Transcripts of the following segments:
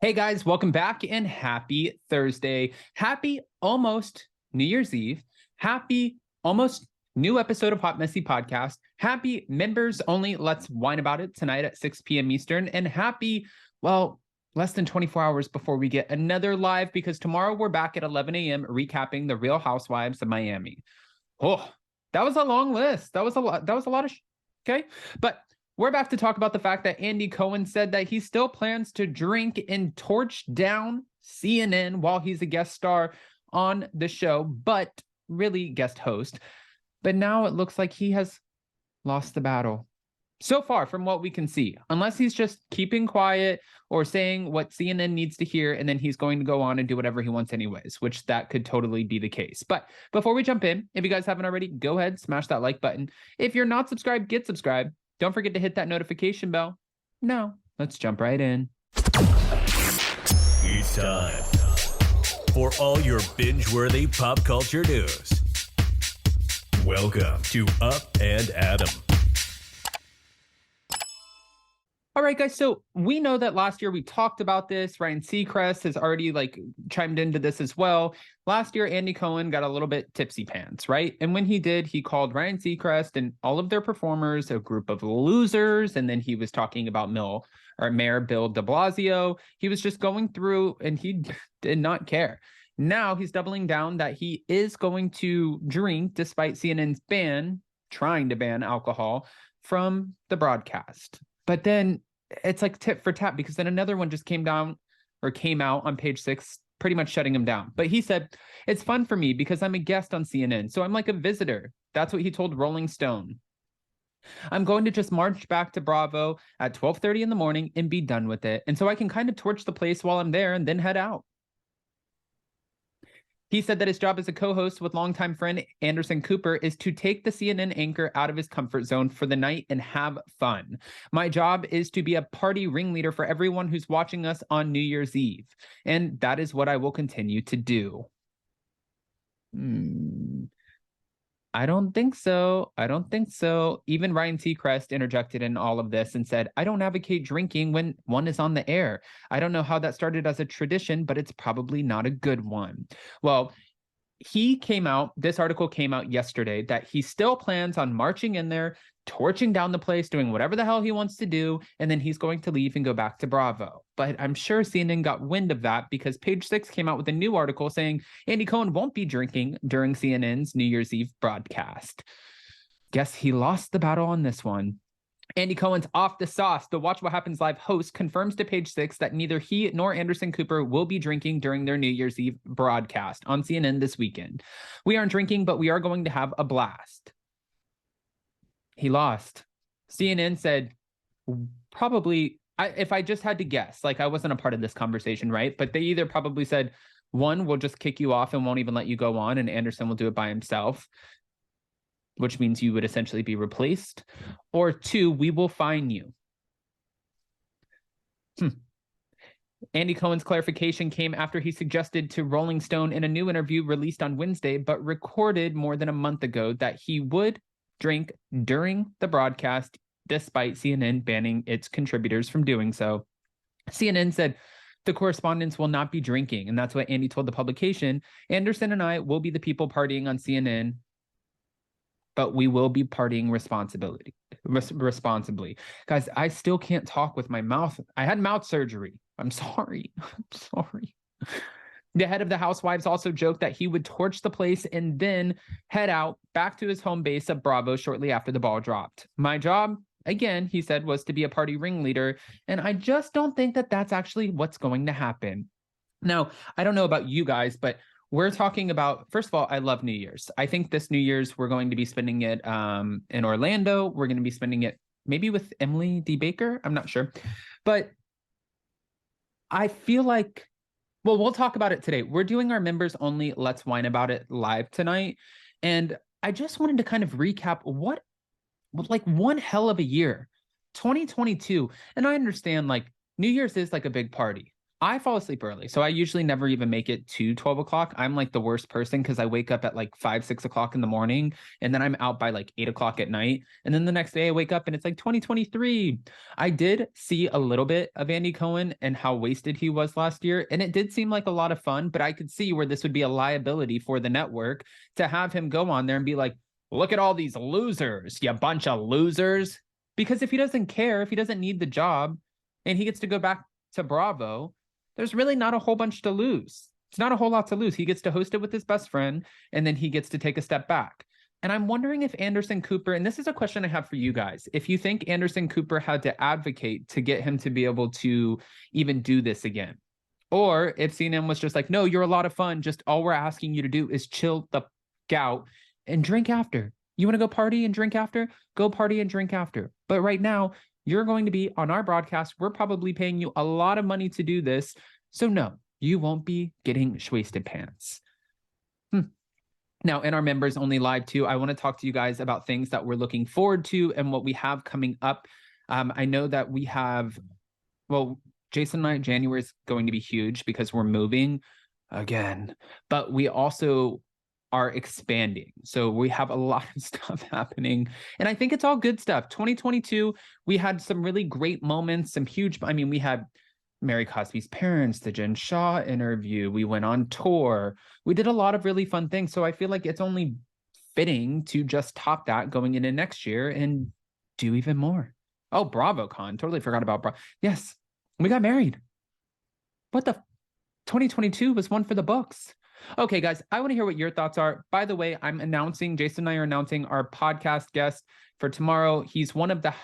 Hey guys, welcome back and happy Thursday. Happy almost New Year's Eve. Happy almost new episode of Hot Messy Podcast. Happy members only. Let's whine about it tonight at 6 p.m. Eastern. And happy, well, less than 24 hours before we get another live, because tomorrow we're back at 11 a.m. recapping the Real Housewives of Miami. Oh, that was a long list. That was a lot. Okay. But we're about to talk about the fact that Andy Cohen said that he still plans to drink and torch down CNN while he's a guest star on the show, but really guest host. But now it looks like he has lost the battle. So far, from what we can see, unless he's just keeping quiet or saying what CNN needs to hear, and then he's going to go on and do whatever he wants anyways, which that could totally be the case. But before we jump in, if you guys haven't already, go ahead, smash that like button. If you're not subscribed, get subscribed. Don't forget to hit that notification bell. Now, let's jump right in. It's time for all your binge-worthy pop culture news. Welcome to Up and Adam. All right, guys, so we know that last year we talked about this. Ryan Seacrest has already chimed into this as well. Last year, Andy Cohen got a little bit tipsy pants, right? And when he did, he called Ryan Seacrest and all of their performers a group of losers. And then he was talking about Mayor Bill de Blasio. He was just going through and he did not care. Now he's doubling down that he is going to drink despite CNN's trying to ban alcohol from the broadcast. But then it's like tit for tat, because then another one just came out on page 6, pretty much shutting him down. But he said, it's fun for me because I'm a guest on CNN, so I'm like a visitor. That's what he told Rolling Stone. I'm going to just march back to Bravo at 12:30 in the morning and be done with it. And so I can kind of torch the place while I'm there and then head out. He said that his job as a co-host with longtime friend Anderson Cooper is to take the CNN anchor out of his comfort zone for the night and have fun. My job is to be a party ringleader for everyone who's watching us on New Year's Eve. And that is what I will continue to do. I don't think so. Even Ryan Seacrest interjected in all of this and said, I don't advocate drinking when one is on the air. I don't know how that started as a tradition, but it's probably not a good one. Well, this article came out yesterday that he still plans on marching in there, torching down the place, doing whatever the hell he wants to do, and then he's going to leave and go back to Bravo. But I'm sure CNN got wind of that, because Page 6 came out with a new article saying Andy Cohen won't be drinking during CNN's New Year's Eve broadcast. Guess he lost the battle on this one. Andy Cohen's Off the Sauce, the Watch What Happens Live host, confirms to Page 6 that neither he nor Anderson Cooper will be drinking during their New Year's Eve broadcast on CNN this weekend. We aren't drinking, but we are going to have a blast. He lost. CNN said, probably, if I just had to guess, I wasn't a part of this conversation, right? But they either probably said, one, we'll just kick you off and won't even let you go on, and Anderson will do it by himself, which means you would essentially be replaced. Or two, we will fine you. Andy Cohen's clarification came after he suggested to Rolling Stone in a new interview released on Wednesday, but recorded more than a month ago, that he would drink during the broadcast, despite CNN banning its contributors from doing so. CNN said, the correspondents will not be drinking, and that's what Andy told the publication. Anderson and I will be the people partying on CNN, but we will be partying responsibly. Guys, I still can't talk with my mouth. I had mouth surgery. I'm sorry. The head of the Housewives also joked that he would torch the place and then head out back to his home base of Bravo shortly after the ball dropped. My job, again, he said, was to be a party ringleader, and I just don't think that that's actually what's going to happen. Now, I don't know about you guys, but we're talking about, first of all, I love New Year's. I think this New Year's, we're going to be spending it in Orlando. We're going to be spending it maybe with Emily D. Baker. I'm not sure. But I feel like, well, we'll talk about it today. We're doing our members only Let's Whine About It live tonight. And I just wanted to kind of recap one hell of a year, 2022. And I understand New Year's is a big party. I fall asleep early. So I usually never even make it to 12 o'clock. I'm like the worst person because I wake up at like 5, 6 o'clock in the morning and then I'm out by like 8 o'clock at night. And then the next day I wake up and it's like 2023. I did see a little bit of Andy Cohen and how wasted he was last year. And it did seem like a lot of fun, but I could see where this would be a liability for the network to have him go on there and be like, look at all these losers, you bunch of losers. Because if he doesn't care, if he doesn't need the job and he gets to go back to Bravo, there's really not a whole bunch to lose. It's not a whole lot to lose. He gets to host it with his best friend, and then he gets to take a step back. And I'm wondering if Anderson Cooper, and this is a question I have for you guys, if you think Anderson Cooper had to advocate to get him to be able to even do this again. Or if CNN was just like, no, you're a lot of fun. Just all we're asking you to do is chill the out and drink after. You want to go party and drink after? Go party and drink after. But right now, you're going to be on our broadcast. We're probably paying you a lot of money to do this. So no, you won't be getting shwasted pants. Now, in our members only live too, I want to talk to you guys about things that we're looking forward to and what we have coming up. I know that we have, well, Jason and I, January is going to be huge because we're moving again, but we also are expanding. So we have a lot of stuff happening. And I think it's all good stuff. 2022, we had some really great moments, some huge, I mean, we had Mary Cosby's parents, the Jen Shaw interview. We went on tour. We did a lot of really fun things. So I feel like it's only fitting to just top that going into next year and do even more. Oh, BravoCon. Totally forgot about Bravo. Yes, we got married. What the? 2022 was one for the books. Okay, guys, I want to hear what your thoughts are. By the way, Jason and I are announcing our podcast guest for tomorrow. He's one of the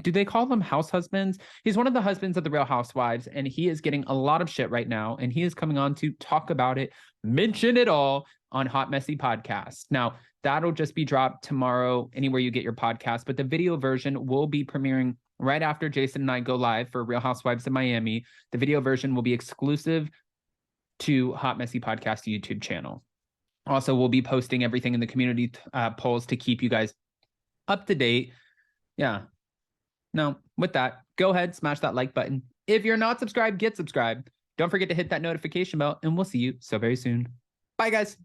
do they call them house husbands? He's one of the husbands of the Real Housewives, and he is getting a lot of shit right now, and he is coming on to talk about it, mention it all on Hot Messy Podcast. Now, that'll just be dropped tomorrow anywhere you get your podcast, but the video version will be premiering right after Jason and I go live for Real Housewives of Miami. The video version will be exclusive to Hot Messy Podcast YouTube channel. Also, we'll be posting everything in the community polls to keep you guys up to date. Yeah. Now, with that, go ahead, smash that like button. If you're not subscribed, get subscribed. Don't forget to hit that notification bell, and we'll see you so very soon. Bye, guys.